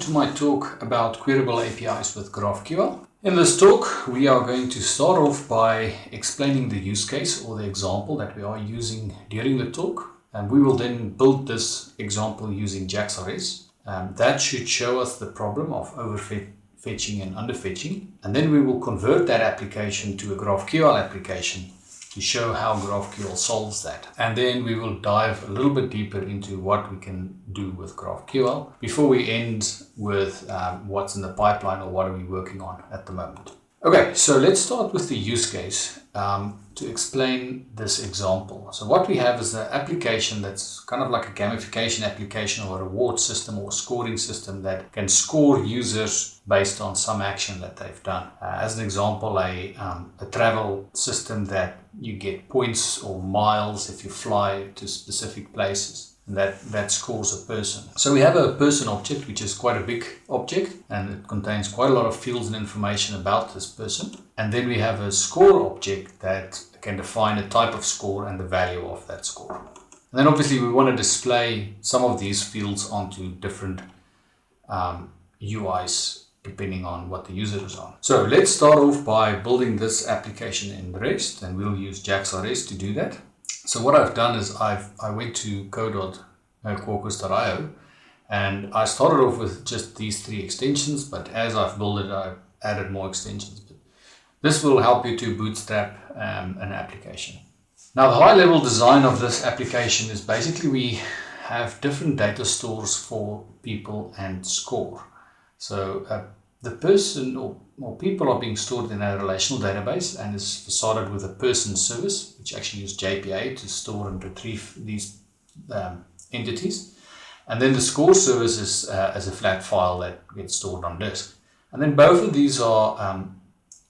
to my talk about queryable APIs with GraphQL. In this talk, we are going to start off by explaining the use case or the example that we are using during the talk. And we will then build this example using JAX-RS. That should show us the problem of overfetching and underfetching. And then we will convert that application to a GraphQL application to show how GraphQL solves that. And then we will dive a little bit deeper into what we can do with GraphQL before we end with what's in the pipeline or what are we working on at the moment. Okay, so let's start with the use case to explain this example. So what we have is an application that's kind of like a gamification application or a reward system or scoring system that can score users based on some action that they've done. As an example, a travel system that you get points or miles if you fly to specific places. And that scores a person. So we have a person object, which is quite a big object, and it contains quite a lot of fields and information about this person. And then we have a score object that can define a type of score and the value of that score. And then obviously we want to display some of these fields onto different UIs depending on what the user is on. So let's start off by building this application in REST, and we'll use JAX-RS to do that. So what I've done is I went to code.quarkus.io and I started off with just these 3 extensions, but as I've built it, I've added more extensions. But this will help you to bootstrap an application. Now, the high-level design of this application is basically we have different data stores for people and score. So the person or people are being stored in a relational database and is facaded with a person service, which actually uses JPA to store and retrieve these entities. And then the score service is as a flat file that gets stored on disk. And then both of these are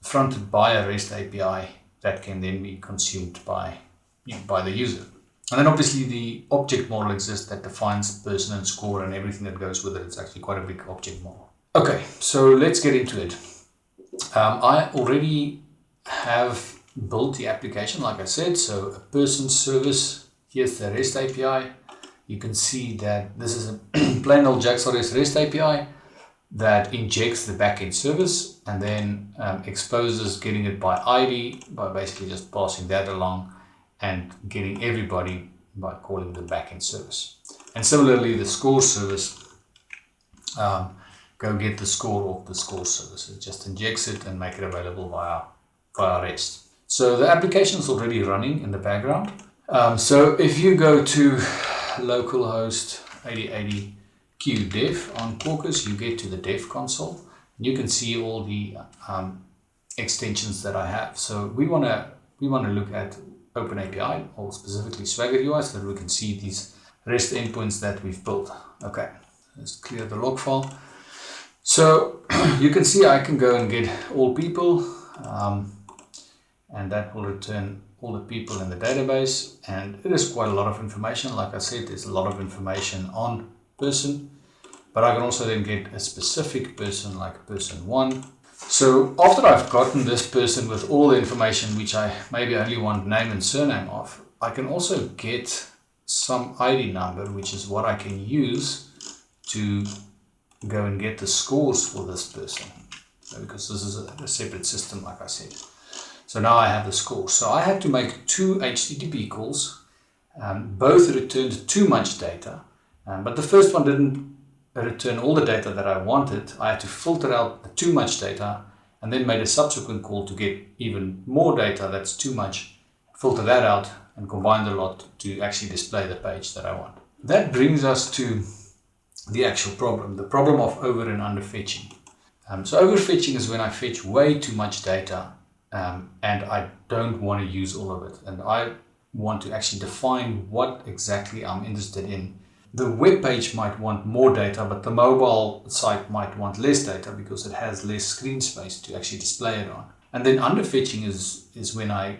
fronted by a REST API that can then be consumed by the user. And then obviously the object model exists that defines person and score and everything that goes with it. It's actually quite a big object model. Okay, so let's get into it. I already have built the application, like I said. So a person service, here's the REST API. You can see that this is a plain old JAX-RS REST API that injects the backend service and then exposes getting it by ID by basically just passing that along and getting everybody by calling the backend service. And similarly, the score service, go get the score off the score service. It just injects it and make it available via REST. So the application is already running in the background. So if you go to localhost 8080 qdev on Quarkus, you get to the dev console. You can see all the extensions that I have. So we want to look at OpenAPI or specifically Swagger UI so that we can see these REST endpoints that we've built. Okay, let's clear the log file. So you can see I can go and get all people and that will return all the people in the database, and it is quite a lot of information. Like I said, there's a lot of information on person, but I can also then get a specific person like person 1. So after I've gotten this person with all the information, which I maybe only want name and surname of, I can also get some ID number, which is what I can use to go and get the scores for this person, because this is a separate system, like I said. So now I have the scores. So I had to make 2 HTTP calls. Both returned too much data, but the first one didn't return all the data that I wanted. I had to filter out the too much data and then made a subsequent call to get even more data that's too much, filter that out and combine the lot to actually display the page that I want. That brings us to the actual problem, the problem of over and under fetching. So overfetching is when I fetch way too much data and I don't want to use all of it. And I want to actually define what exactly I'm interested in. The web page might want more data, but the mobile site might want less data because it has less screen space to actually display it on. And then underfetching is when I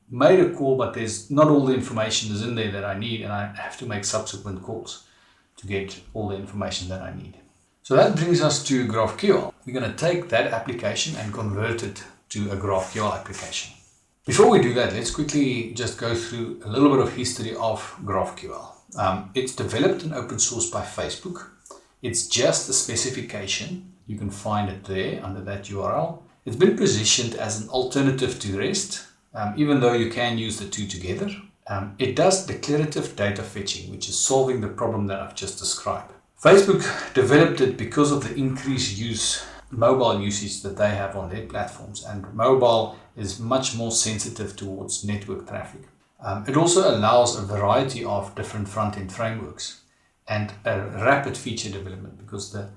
made a call, but there's not all the information is in there that I need, and I have to make subsequent calls to get all the information that I need. So that brings us to GraphQL. We're going to take that application and convert it to a GraphQL application. Before we do that, let's quickly just go through a little bit of history of GraphQL. It's developed and open sourced by Facebook, It's just a specification. You can find it there under that URL. It's been positioned as an alternative to REST, even though you can use the two together. It does declarative data fetching, which is solving the problem that I've just described. Facebook developed it because of the increased mobile usage that they have on their platforms, and mobile is much more sensitive towards network traffic. It also allows a variety of different front-end frameworks and a rapid feature development, because the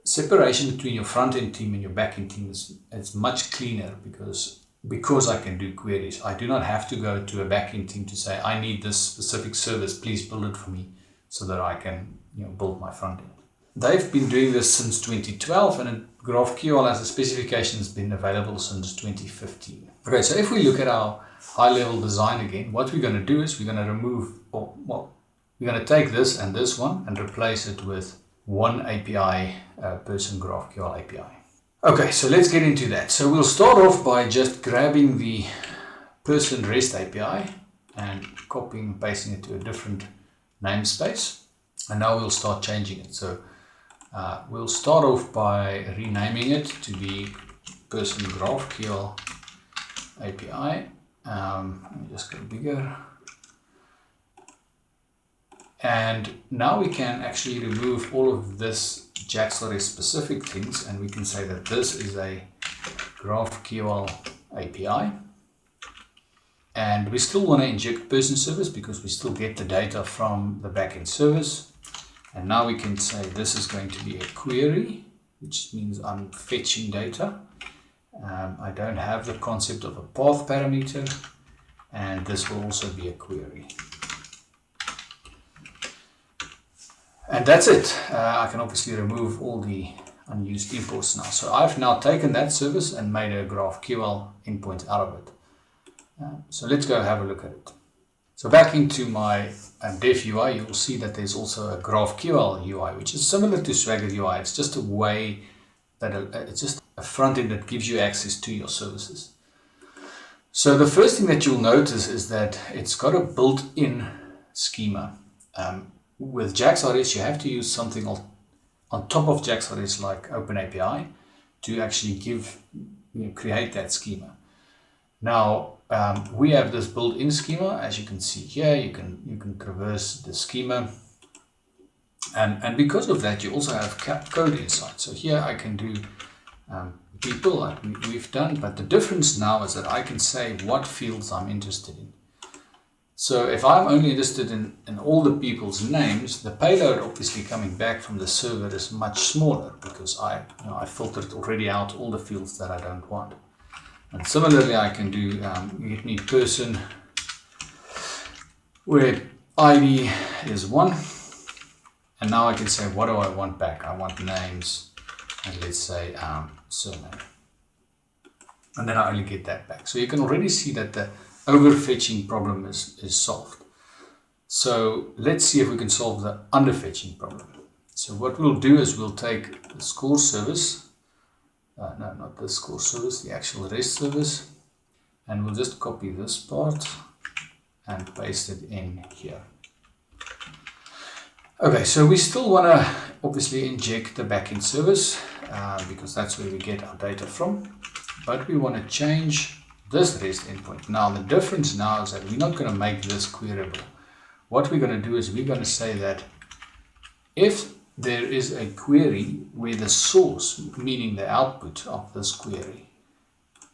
separation between your front-end team and your back-end team is much cleaner because I can do queries. I do not have to go to a back-end team to say, I need this specific service, please build it for me, so that I can build my front-end. They've been doing this since 2012, and GraphQL as a specification has been available since 2015. Okay, so if we look at our high-level design again, what we're going to do is we're going to remove, we're going to take this and this one and replace it with one API, person GraphQL API. Okay, so let's get into that. So we'll start off by just grabbing the person REST API and copying and pasting it to a different namespace. And now we'll start changing it. So we'll start off by renaming it to be person GraphQL API. Let me just go bigger. And now we can actually remove all of this JAX.RS specific things, and we can say that this is a GraphQL API. And we still want to inject person service because we still get the data from the backend service. And now we can say this is going to be a query, which means I'm fetching data. I don't have the concept of a path parameter, and this will also be a query. And that's it. I can obviously remove all the unused imports now. So I've now taken that service and made a GraphQL endpoint out of it. So let's go have a look at it. So back into my dev UI, you'll see that there's also a GraphQL UI, which is similar to Swagger UI. It's just a way that it's just a front end that gives you access to your services. So the first thing that you'll notice is that it's got a built-in schema. With JAX.RS, you have to use something on top of JAX.RS like OpenAPI to actually create that schema. Now we have this built-in schema, as you can see here. You can traverse the schema, and because of that, you also have code inside. So here I can do people like we've done, but the difference now is that I can say what fields I'm interested in. So if I'm only interested in all the people's names, the payload obviously coming back from the server is much smaller because I filtered already out all the fields that I don't want. And similarly, I can do get me person where ID is 1, and now I can say what do I want back? I want names, and let's say surname, and then I only get that back. So you can already see that the overfetching problem is solved. So let's see if we can solve the underfetching problem. So what we'll do is we'll take the score service, no, not the score service, the actual REST service, and we'll just copy this part and paste it in here. Okay, so we still want to obviously inject the backend service because that's where we get our data from, but we want to change this REST endpoint. Now the difference now is that we're not going to make this queryable. What we're going to do is we're going to say that if there is a query where the source, meaning the output of this query,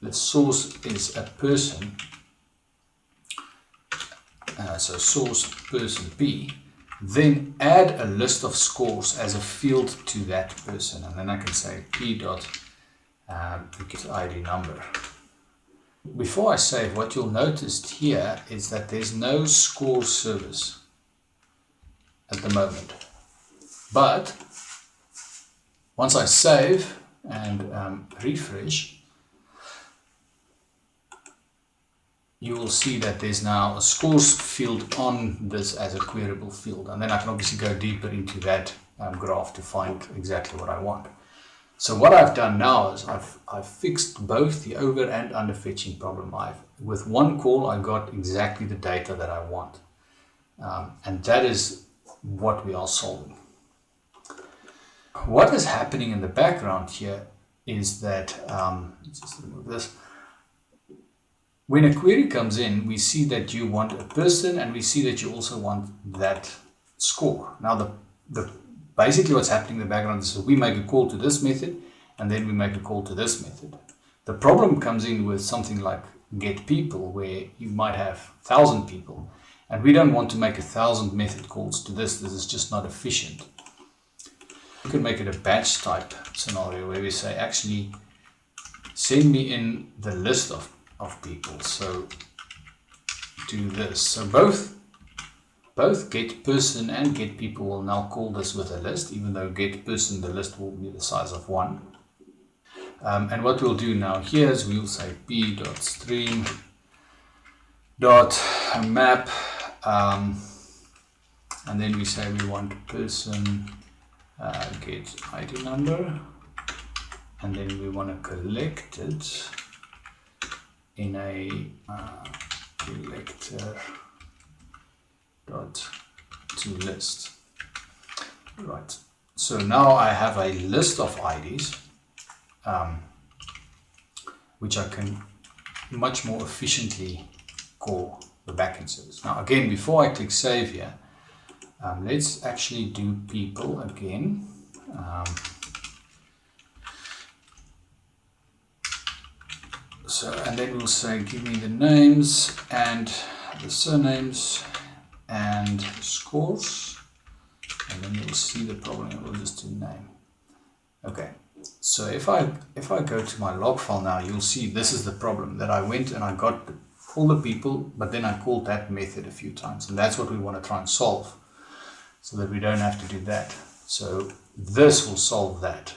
the source is a person, so source person P, then add a list of scores as a field to that person, and then I can say P dot get ID number. Before I save, what you'll notice here is that there's no score service at the moment. But once I save and refresh, you will see that there's now a scores field on this as a queryable field. And then I can obviously go deeper into that graph to find exactly what I want. So what I've done now is I've fixed both the over and under fetching problem. With one call, I got exactly the data that I want. And that is what we are solving. What is happening in the background here is that, let's just remove this. When a query comes in, we see that you want a person, and we see that you also want that score. Now, basically what's happening in the background is that we make a call to this method, and then we make a call to this method. The problem comes in with something like get people, where you might have 1,000 people, and we don't want to make 1,000 method calls to this. This is just not efficient. We could make it a batch type scenario where we say, actually, send me in the list of people. So do this. So both get person and get people will now call this with a list, even though get person, the list will be the size of 1. And what we'll do now here is we'll say p.stream.map, and then we say we want person get ID number, and then we want to collect it in a collector.toList. Right. So now I have a list of IDs, which I can much more efficiently call the backend service. Now again, before I click save here, let's actually do people again. And then we'll say give me the names and the surnames and scores, and then you'll see the problem. We'll just do name. Okay, so if I go to my log file now, you'll see this is the problem, that I went and I got all the people, but then I called that method a few times, and that's what we want to try and solve, so that we don't have to do that. So this will solve that.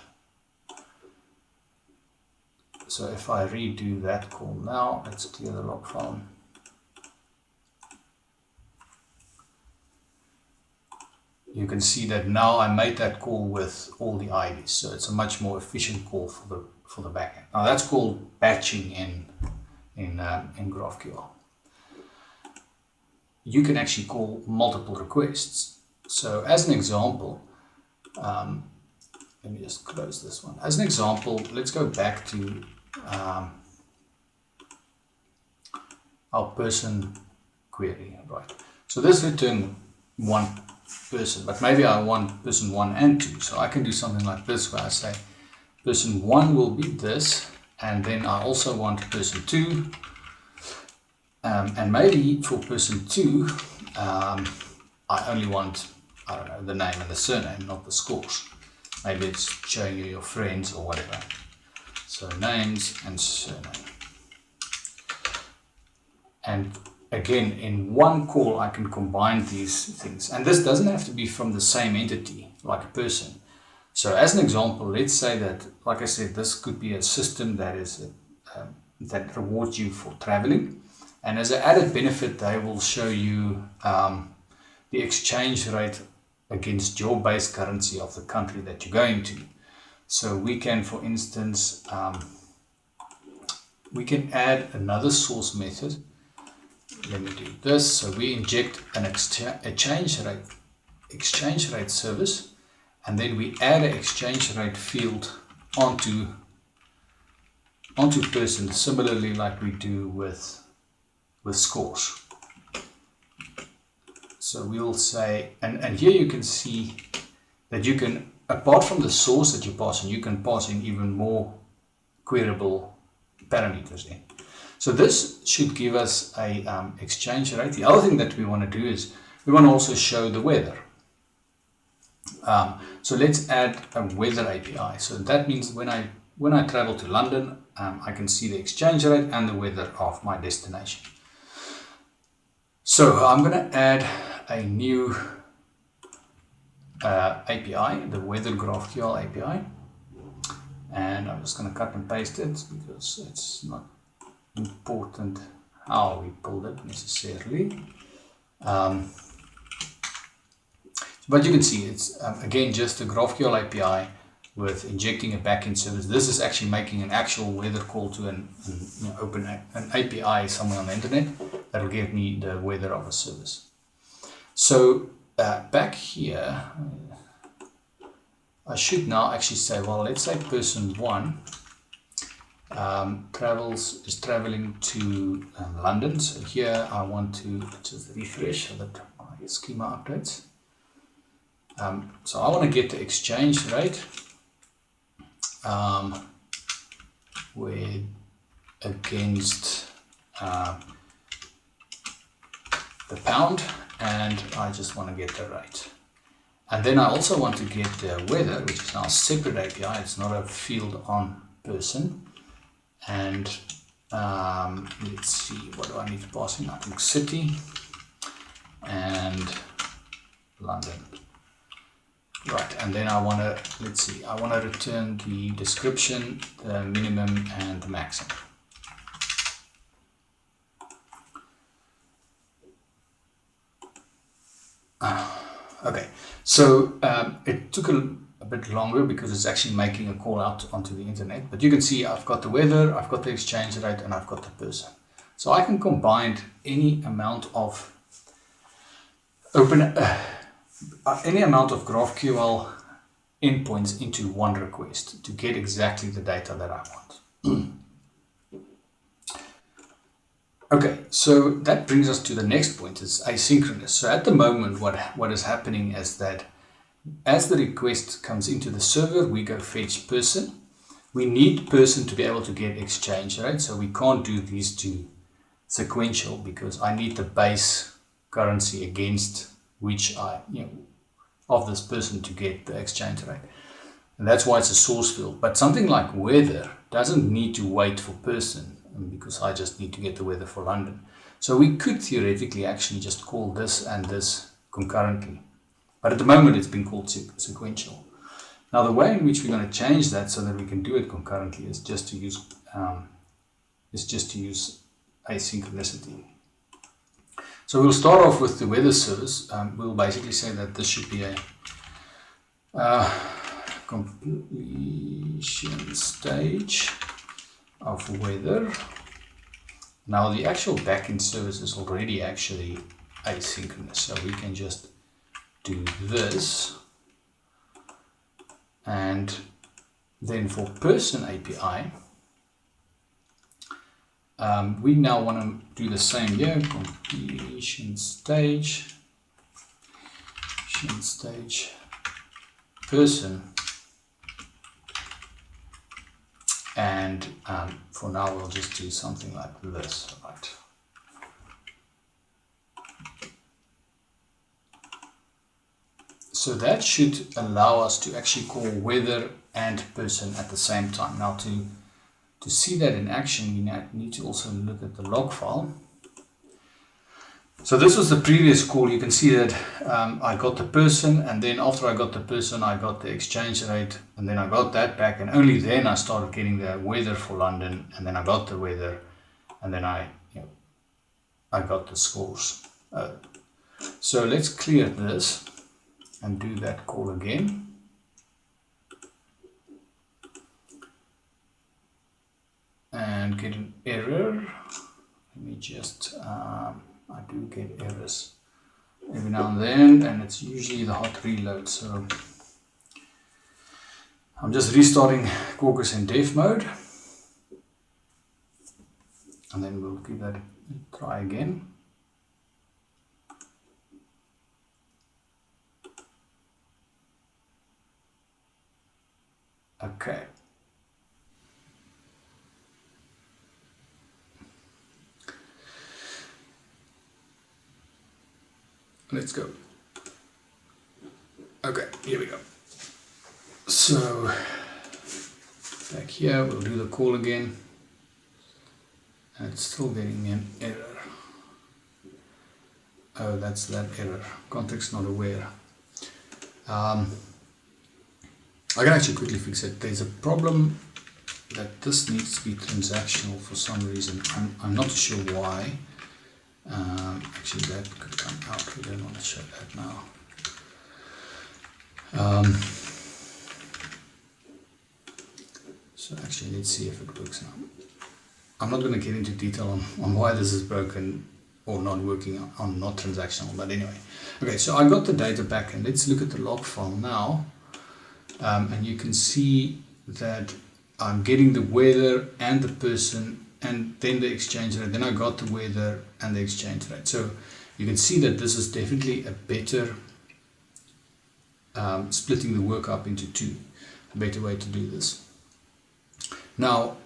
So if I redo that call now, let's clear the log file. You can see that now I made that call with all the IDs, so it's a much more efficient call for the backend. Now that's called batching in GraphQL. You can actually call multiple requests. So as an example, let me just close this one. As an example, let's go back to our person query, right? So this return one person, but maybe I want person 1 and 2. So I can do something like this, where I say person 1 will be this, and then I also want person 2, and maybe for person 2 I only want, I don't know, the name and the surname, not the scores. Maybe it's showing you your friends or whatever. So names and surname. And again, in one call I can combine these things, and this doesn't have to be from the same entity like a person. So as an example, let's say that, like I said, this could be a system that is that rewards you for traveling, and as an added benefit they will show you the exchange rate against your base currency of the country that you're going to. So we can, for instance, we can add another source method. Let me do this. So we inject an exchange rate service, and then we add an exchange rate field onto person, similarly like we do with scores. So we'll say, and here you can see that you can, apart from the source that you pass in, you can pass in even more queryable parameters in. So this should give us a exchange rate. The other thing that we want to do is we want to also show the weather. So let's add a weather API. So that means when I travel to London, I can see the exchange rate and the weather of my destination. So I'm going to add a new API, the weather GraphQL API, and I'm just going to cut and paste it because it's not important how we pulled it necessarily. But you can see it's again just a GraphQL API with injecting a backend service. This is actually making an actual weather call to open an API somewhere on the internet that will give me the weather of a service. So back here, I should now actually say, well, let's say person 1 is traveling to London. So here I want to just refresh so that my schema updates. So I want to get the exchange rate with against the pound, and I just want to get the rate. And then I also want to get the weather, which is now a separate API. It's not a field on person. And let's see, what do I need to pass in? I think city and London. Right, and then I want to, let's see, I want to return the description, the minimum and the maximum. Okay, so it took a bit longer because it's actually making a call out onto the internet, but you can see I've got the weather, I've got the exchange rate, and I've got the person. So I can combine any amount of GraphQL endpoints into one request to get exactly the data that I want. Okay, so that brings us to the next point, is asynchronous. So at the moment, what is happening is that as the request comes into the server, we go fetch person. We need person to be able to get exchange, right? So we can't do these two sequential because I need the base currency against which of this person to get the exchange rate. And that's why it's a source field. But something like weather doesn't need to wait for person, because I just need to get the weather for London. So we could theoretically actually just call this and this concurrently. But at the moment it's been called sequential. Now the way in which we're going to change that so that we can do it concurrently is just to use asynchronicity. So we'll start off with the weather service. We'll basically say that this should be a completion stage of weather. Now the actual backend service is already actually asynchronous, so we can just do this, and then for person API we now want to do the same here, completion stage person. And for now, we'll just do something like this, right? So that should allow us to actually call weather and person at the same time. Now, to see that in action, we need to also look at the log file. So this was the previous call. You can see that I got the person, and then after I got the person, I got the exchange rate, and then I got that back, and only then I started getting the weather for London, and then I got the weather, and then I got the scores. So let's clear this and do that call again. And get an error. Let me just I do get errors every now and then, and it's usually the hot reload. So I'm just restarting Quarkus in dev mode, and then we'll give that a try again. Okay. Let's go. Okay, here we go. So back here, we'll do the call again. And it's still getting me an error. Oh, that's that error. Context not aware. I can actually quickly fix it. There's a problem that this needs to be transactional for some reason. I'm not sure why. Actually, that could come out. We don't want to show that now. So actually, let's see if it works now. I'm not going to get into detail on why this is broken or not working on not transactional, but anyway. Okay, so I got the data back, and let's look at the log file now. and you can see that I'm getting the weather and the person and then the exchange rate. Then I got the weather and the exchange rate. So you can see that this is definitely a better splitting the work up into two, a better way to do this. Now,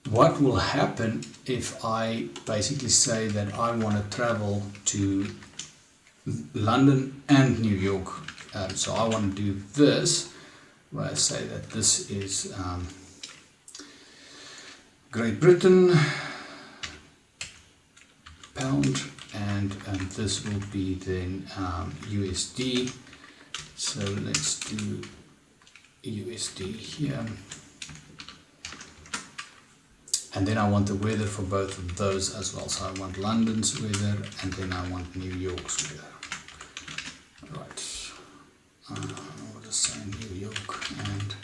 what will happen if I basically say that I want to travel to London and New York? So I want to do this, where I say that this is Great Britain, pound, and this will be then USD. So let's do USD here. And then I want the weather for both of those as well. So I want London's weather and then I want New York's weather. Right. I'll just say New York and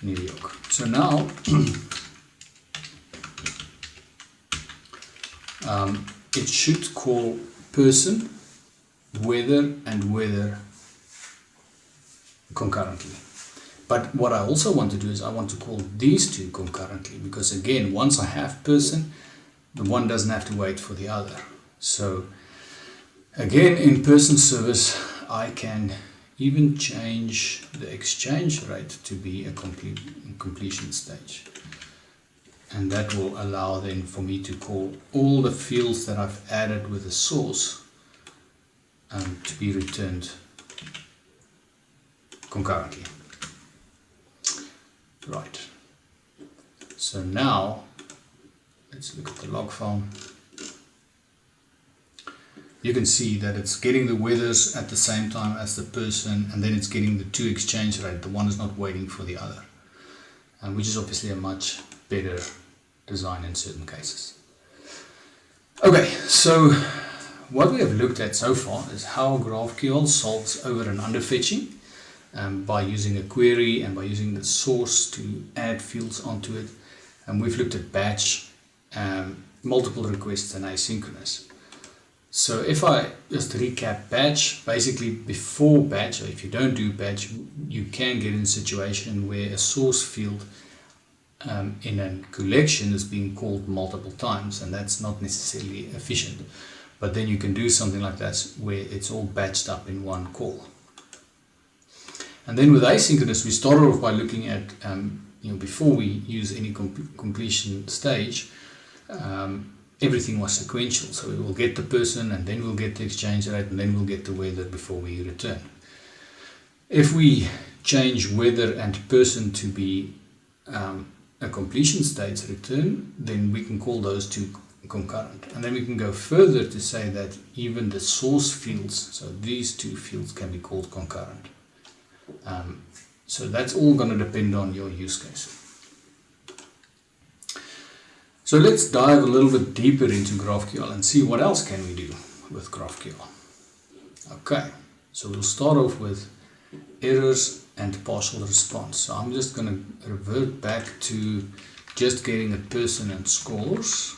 New York. So now it should call person, weather, and weather concurrently. But what I also want to do is I want to call these two concurrently, because again, once I have person, the one doesn't have to wait for the other. So again, in person service, I can even change the exchange rate to be a completion stage. And that will allow then for me to call all the fields that I've added with the source to be returned concurrently. Right. So now let's look at the log file. You can see that it's getting the weathers at the same time as the person, and then it's getting the two exchange rate. The one is not waiting for the other, which is obviously a much better design in certain cases. Okay, so what we have looked at so far is how GraphQL solves over and under fetching by using a query and by using the source to add fields onto it. And we've looked at batch, multiple requests, and asynchronous. So if I just recap batch, basically before batch, or if you don't do batch, you can get in a situation where a source field in a collection is being called multiple times, and that's not necessarily efficient. But then you can do something like that where it's all batched up in one call. And then with asynchronous, we started off by looking at, before we use any completion stage, everything was sequential. So we will get the person, and then we'll get the exchange rate, and then we'll get the weather before we return. If we change weather and person to be a completion stage return, then we can call those two concurrent. And then we can go further to say that even the source fields, so these two fields, can be called concurrent. So that's all going to depend on your use case. So let's dive a little bit deeper into GraphQL and see what else can we do with GraphQL. Okay, so we'll start off with errors and partial response. So I'm just going to revert back to just getting a person and scores.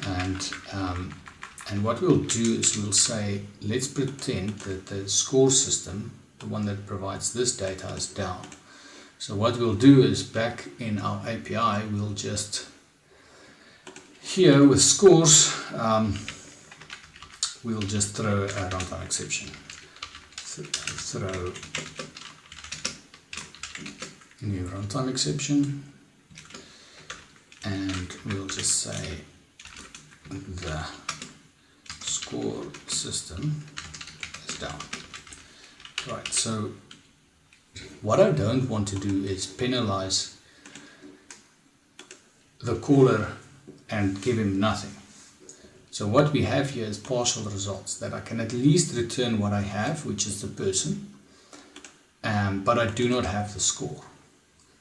And what we'll do is we'll say, let's pretend that the score system, the one that provides this data, is down. So what we'll do is back in our API, we'll just, here with scores, we'll just throw a runtime exception. Throw new runtime exception, and we'll just say the score system is down. Right, so what I don't want to do is penalize the caller and give him nothing. So what we have here is partial results, that I can at least return what I have, which is the person, but I do not have the score.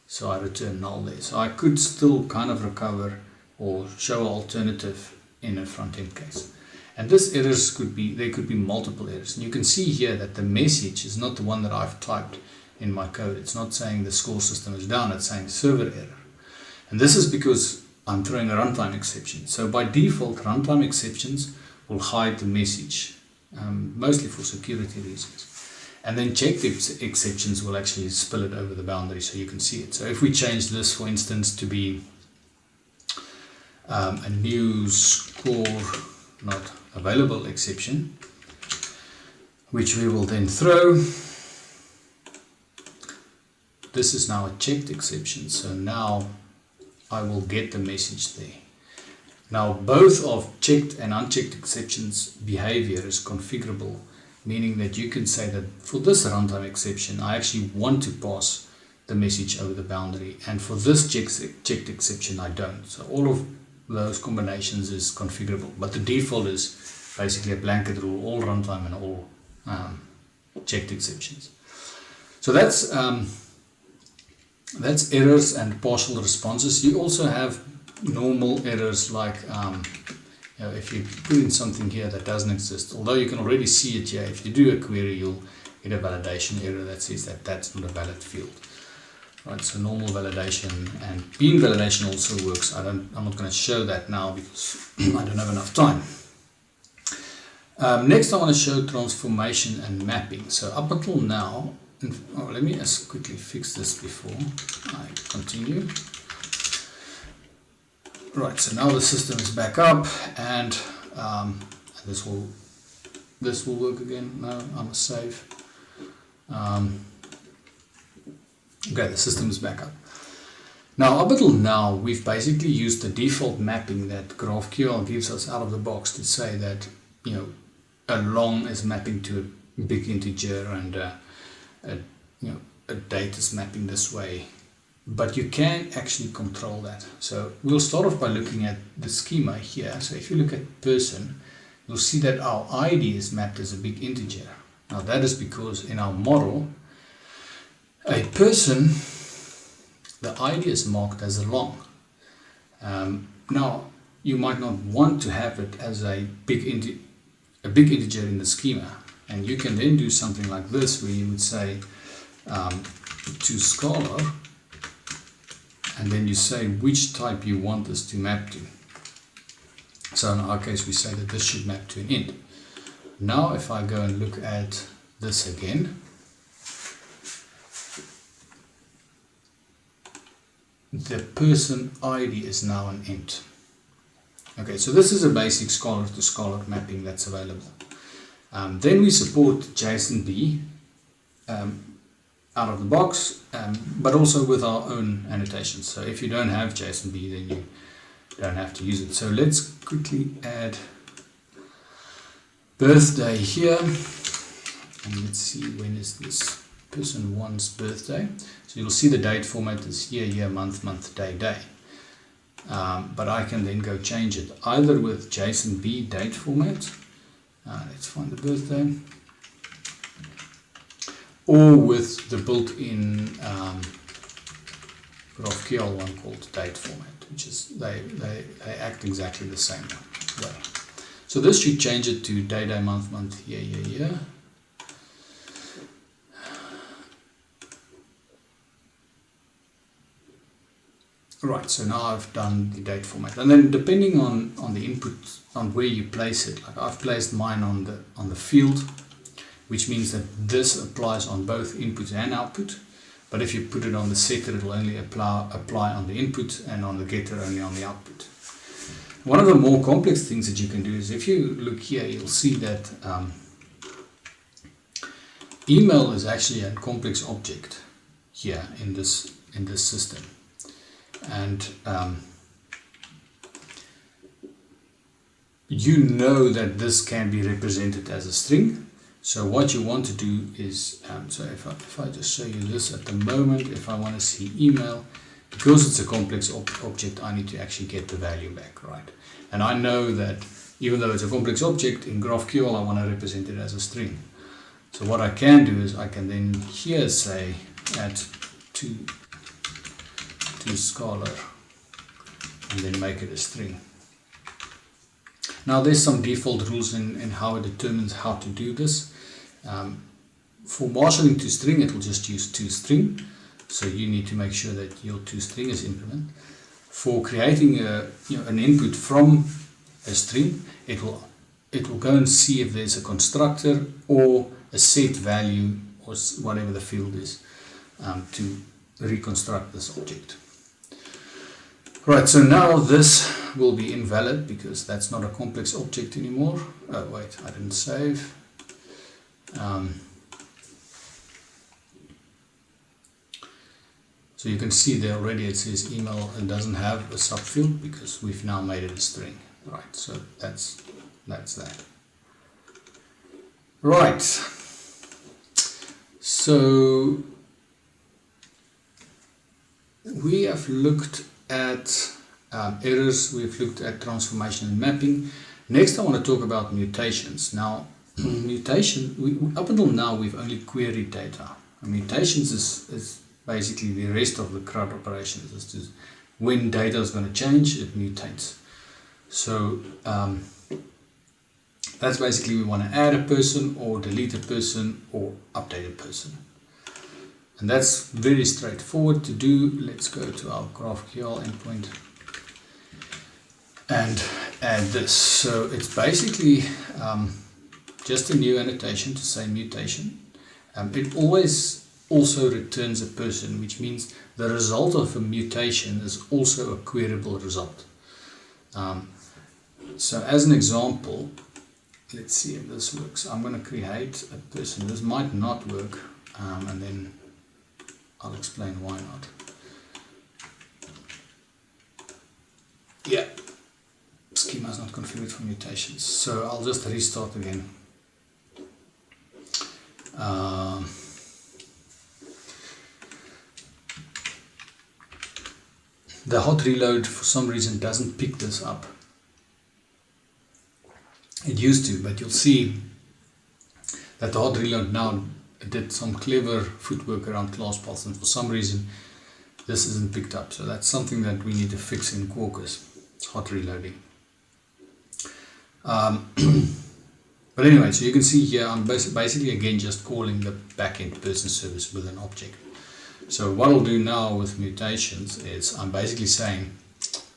So I return null there. So I could still kind of recover or show an alternative in a front-end case. And this errors could be, there could be multiple errors. And you can see here that the message is not the one that I've typed in my code. It's not saying the score system is down, it's saying server error. And this is because I'm throwing a runtime exception. So by default, runtime exceptions will hide the message mostly for security reasons. And then checked exceptions will actually spill it over the boundary so you can see it. So if we change this, for instance, to be a new score not available exception, which we will then throw, this is now a checked exception, so now I will get the message there. Now both of checked and unchecked exceptions behavior is configurable, meaning that you can say that for this runtime exception I actually want to pass the message over the boundary, and for this checked exception I don't. So all of those combinations is configurable, but the default is basically a blanket rule, all runtime and all checked exceptions. So that's errors and partial responses. You also have normal errors like if you put in something here that doesn't exist, although you can already see it here. If you do a query, you'll get a validation error that says that that's not a valid field. Right, so normal validation and bean validation also works. I'm not going to show that now because I don't have enough time. Next I want to show transformation and mapping. So up until now, let me just quickly fix this before I continue. Right, so now the system is back up, and this will work again. No, I must save. Okay, the system is back up. Now, up until now, we've basically used the default mapping that GraphQL gives us out of the box to say that, you know, a long is mapping to a big integer and a date is mapping this way. But you can actually control that. So we'll start off by looking at the schema here. So if you look at person, you'll see that our ID is mapped as a big integer. Now that is because in our model, a person, the ID is marked as a long. Now you might not want to have it as a big integer in the schema, and you can then do something like this where you would say to scholar, and then you say which type you want this to map to. So in our case we say that this should map to an int. Now if I go and look at this again, the person ID is now an int. Okay, so this is a basic scholar to scholar mapping that's available. Then we support JSONB out of the box, but also with our own annotations. So if you don't have JSONB, then you don't have to use it. So let's quickly add birthday here, and let's see, when is this person one's birthday. So you'll see the date format is year, month, day. But I can then go change it either with JSONB date format, let's find the birthday, or with the built-in GraphQL one called date format, which is they act exactly the same way. So this should change it to day, month, year. Right, so now I've done the date format, and then depending on the input, on where you place it, like I've placed mine on the field, which means that this applies on both input and output. But if you put it on the setter, it will only apply on the input, and on the getter only on the output. One of the more complex things that you can do is, if you look here, you'll see that email is actually a complex object here in this system. And you know that this can be represented as a string. So what you want to do is, so if I just show you this at the moment, if I want to see email, because it's a complex object, I need to actually get the value back, right? And I know that even though it's a complex object, in GraphQL I want to represent it as a string. So what I can do is I can then here say add to scholar and then make it a string. Now there's some default rules in how it determines how to do this. For marshalling to string, it will just use toString, so you need to make sure that your toString is implemented. For creating an input from a string, it will it will go and see if there's a constructor or a set value or whatever the field is to reconstruct this object. Right, so now this will be invalid because that's not a complex object anymore. Oh wait, I didn't save. So you can see there already it says email and doesn't have a subfield because we've now made it a string. Right, so that's that. Right, so we have looked at errors, we've looked at transformation and mapping. Next I want to talk about mutations. Now mutation, up until now we've only queried data. Mutations is basically the rest of the CRUD operations. It's just when data is going to change, it mutates. So that's basically we want to add a person or delete a person or update a person. And that's very straightforward to do. Let's go to our GraphQL endpoint and add this. So it's basically just a new annotation to say mutation. It always also returns a person, which means the result of a mutation is also a queryable result. So as an example, let's see if this works. I'm going to create a person. This might not work, and then I'll explain why not. Yeah, schema is not configured for mutations, so I'll just restart again. The hot reload for some reason doesn't pick this up. It used to, but you'll see that the hot reload now did some clever footwork around class paths, and for some reason this isn't picked up. So that's something that we need to fix in Quarkus. It's hot reloading. But anyway, so you can see here I'm basically again just calling the backend person service with an object. So what I'll do now with mutations is I'm basically saying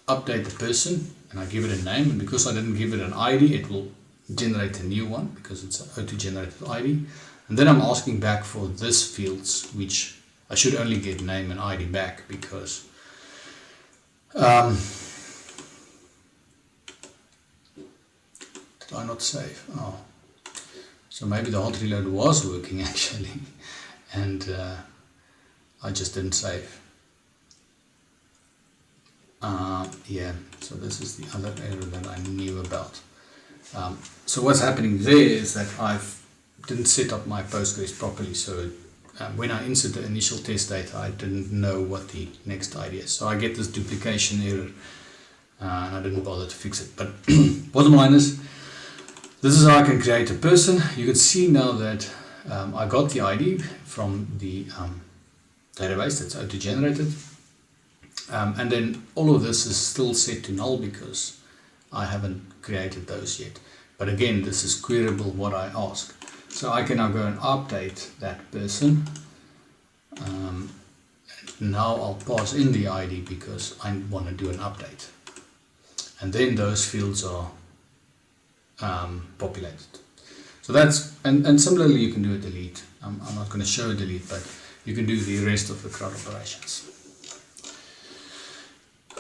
update the person, and I give it a name, and because I didn't give it an ID, it will generate a new one because it's an auto-generated ID. And then I'm asking back for this fields, which I should only get name and ID back because did I not save? Oh, so maybe the hot reload was working actually, and I just didn't save. Yeah, so this is the other error that I knew about. So what's happening there is that I didn't set up my Postgres properly, so when I insert the initial test data, I didn't know what the next ID is. So I get this duplication error, and I didn't bother to fix it. But bottom line is, this is how I can create a person. You can see now that I got the ID from the database that's auto-generated. And then all of this is still set to null because I haven't created those yet. But again, this is queryable what I ask. So I can now go and update that person. Now I'll pass in the ID because I want to do an update. And then those fields are populated. So that's, and similarly you can do a delete. I'm not going to show a delete, but you can do the rest of the CRUD operations.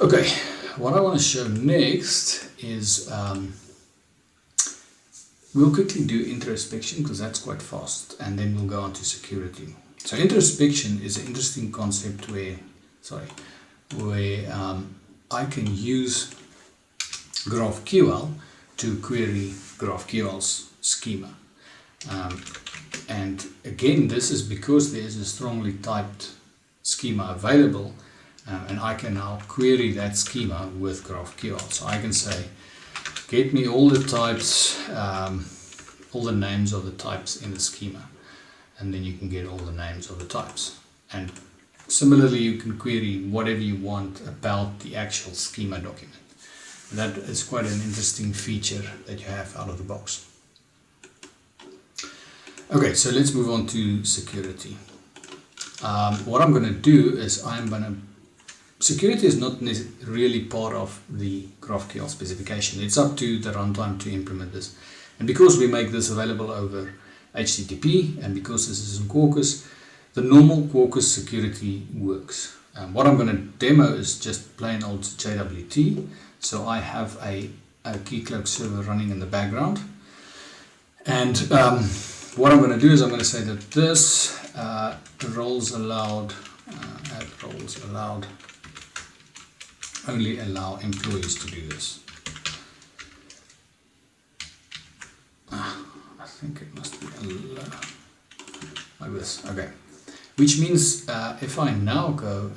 Okay, what I want to show next is we'll quickly do introspection because that's quite fast, and then we'll go on to security. So introspection is an interesting concept where I can use GraphQL to query GraphQL's schema. And again, this is because there's a strongly typed schema available, and I can now query that schema with GraphQL. So I can say, get me all the types, all the names of the types in the schema, and then you can get all the names of the types. And similarly, you can query whatever you want about the actual schema document. That is quite an interesting feature that you have out of the box. Okay, so let's move on to security. What I'm going to do is security is not really part of the GraphQL specification. It's up to the runtime to implement this. And because we make this available over HTTP, and because this is in Quarkus, the normal Quarkus security works. What I'm going to demo is just plain old JWT. So I have a Keycloak server running in the background. And what I'm going to do is I'm going to say that this roles allowed, add roles allowed, only allow employees to do this. I think it must be like this. Okay. Which means if I now go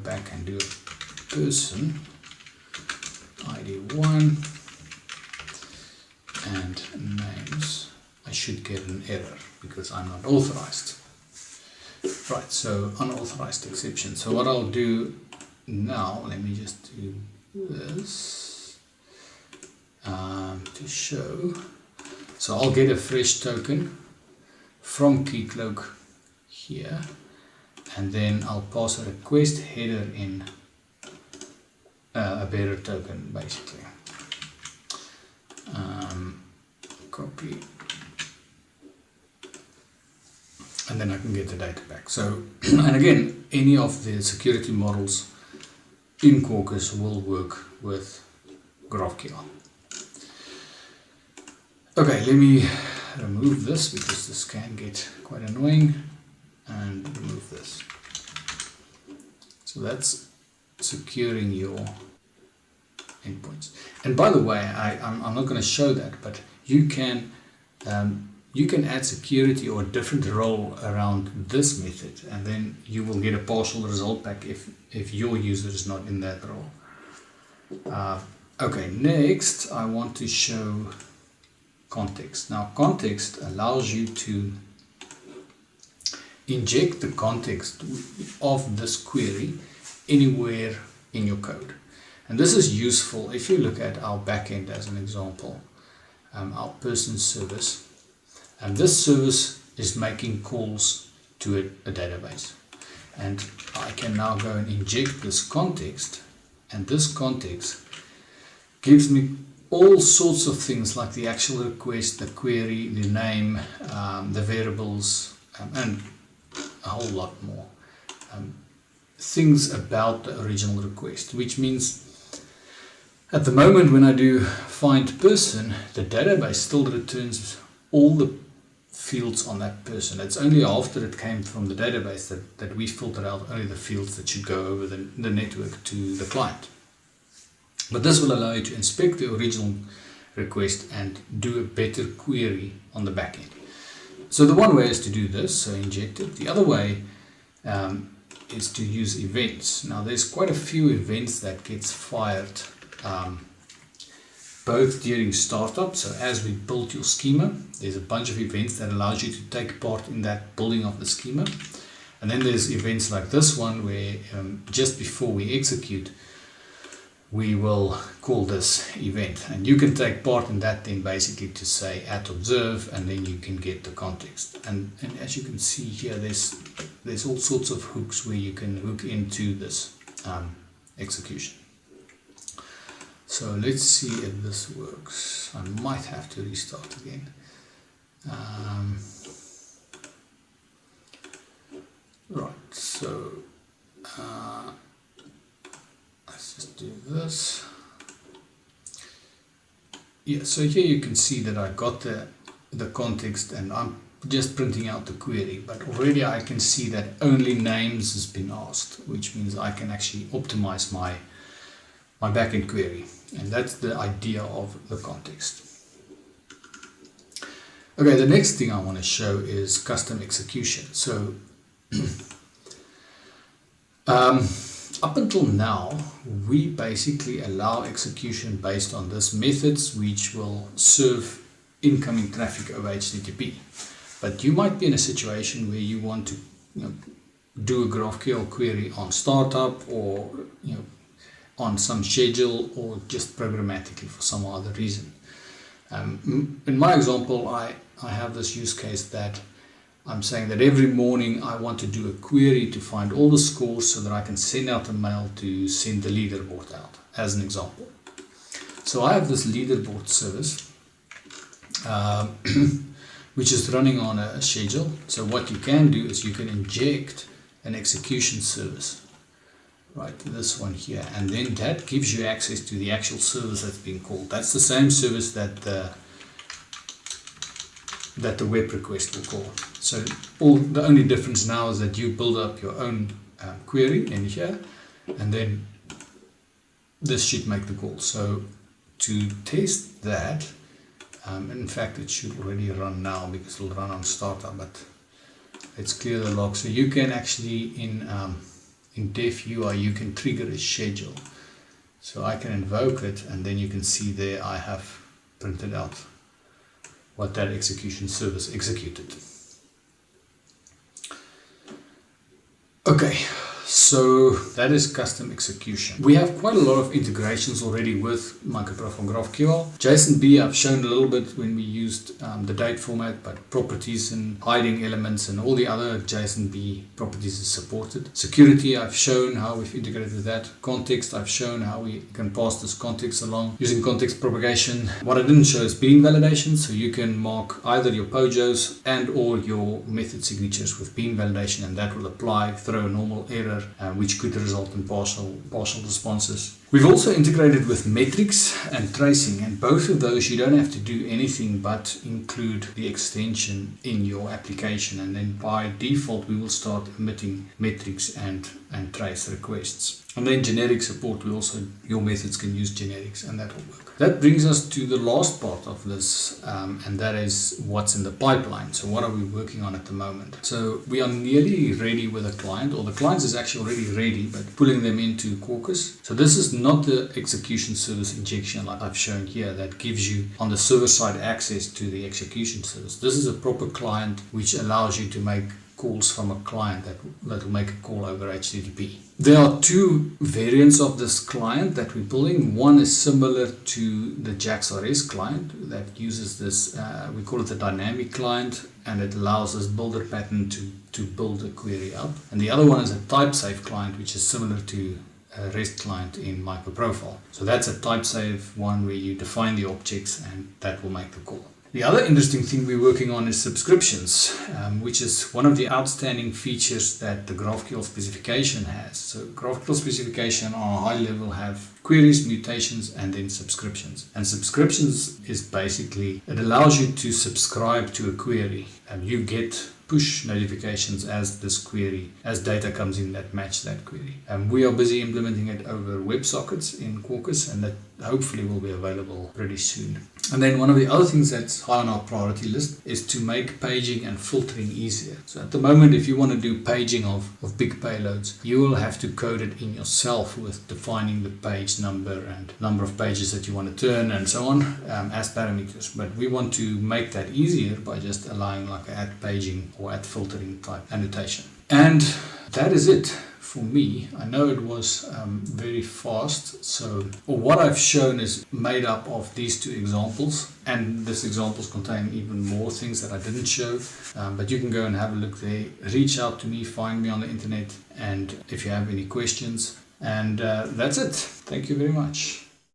back and do a person ID1 and names, I should get an error because I'm not authorized. Right, so unauthorized exception. So what I'll do now, let me just do this to show. So I'll get a fresh token from Keycloak here, and then I'll pass a request header in a bearer token basically. Copy, and then I can get the data back. So, and again, any of the security models in Quarkus will work with GraphQL. Okay, let me remove this because this can get quite annoying, and remove this. So that's securing your endpoints. And by the way, I'm not going to show that, but you can add security or a different role around this method, and then you will get a partial result back if your user is not in that role. Okay, next I want to show context. Now context allows you to inject the context of this query anywhere in your code. And this is useful if you look at our backend as an example, our person service. And this service is making calls to a database. And I can now go and inject this context, and this context gives me all sorts of things like the actual request, the query, the name, the variables, and a whole lot more. Things about the original request, which means at the moment when I do find person, the database still returns all the fields on that person. It's only after it came from the database that we filter out only the fields that should go over the network to the client. But this will allow you to inspect the original request and do a better query on the back end. So the one way is to do this, so inject it. The other way is to use events. Now there's quite a few events that gets fired both during startup. So as we build your schema, there's a bunch of events that allows you to take part in that building of the schema. And then there's events like this one where just before we execute, we will call this event, and you can take part in that then basically to say @observe, and then you can get the context. And as you can see here, there's all sorts of hooks where you can hook into this execution. So let's see if this works. I might have to restart again. Right, so let's just do this. Yeah, so here you can see that I got the context, and I'm just printing out the query, but already I can see that only names has been asked, which means I can actually optimize my backend query, and that's the idea of the context. Okay, the next thing I want to show is custom execution. So up until now, we basically allow execution based on this methods which will serve incoming traffic over HTTP. But you might be in a situation where you want to do a GraphQL query on startup, or on some schedule, or just programmatically for some other reason. In my example, I have this use case that I'm saying that every morning I want to do a query to find all the scores so that I can send out a mail to send the leaderboard out, as an example. So I have this leaderboard service, which is running on a schedule. So what you can do is you can inject an execution service, right, this one here, and then that gives you access to the actual service that's being called. That's the same service that the web request will call. So the only difference now is that you build up your own query in here, and then this should make the call. So to test that, in fact it should already run now because it'll run on startup, but let's clear the log. So you can actually in def UI you can trigger a schedule. So I can invoke it, and then you can see there I have printed out what that execution service executed. Okay, so that is custom execution. We have quite a lot of integrations already with MicroProfile GraphQL. JSONB I've shown a little bit when we used the date format, but properties and hiding elements and all the other JSONB properties is supported. Security I've shown how we've integrated that. Context I've shown how we can pass this context along using context propagation. What I didn't show is bean validation, so you can mark either your POJOs and or your method signatures with bean validation, and that will apply, throw a normal error, which could result in partial responses. We've also integrated with metrics and tracing, and both of those you don't have to do anything but include the extension in your application, and then by default we will start emitting metrics and trace requests. And then generic support, your methods can use generics, and that will work. That brings us to the last part of this, and that is what's in the pipeline. So what are we working on at the moment? So we are nearly ready with a client, or the client is actually already ready, but pulling them into Quarkus. So this is not the execution service injection like I've shown here that gives you on the server side access to the execution service. This is a proper client which allows you to make calls from a client that will make a call over HTTP. There are two variants of this client that we're building. One is similar to the JAX-RS client that uses this, we call it the dynamic client, and it allows this builder pattern to build a query up. And the other one is a type-safe client, which is similar to a REST client in MicroProfile. So that's a type-safe one where you define the objects and that will make the call. The other interesting thing we're working on is subscriptions, which is one of the outstanding features that the GraphQL specification has. So GraphQL specification on a high level have queries, mutations, and then subscriptions. And subscriptions is basically, it allows you to subscribe to a query, and you get push notifications as data comes in that match that query. And we are busy implementing it over WebSockets in Quarkus, and that hopefully will be available pretty soon. And then one of the other things that's high on our priority list is to make paging and filtering easier. So at the moment, if you want to do paging of big payloads, you will have to code it in yourself with defining the page number and number of pages that you want to turn and so on as parameters. But we want to make that easier by just allowing like an add paging or add filtering type annotation. And that is it for me. I know it was very fast. So what I've shown is made up of these two examples, and these examples contain even more things that I didn't show, but you can go and have a look there. Reach out to me, find me on the internet, and if you have any questions. And that's it. Thank you very much.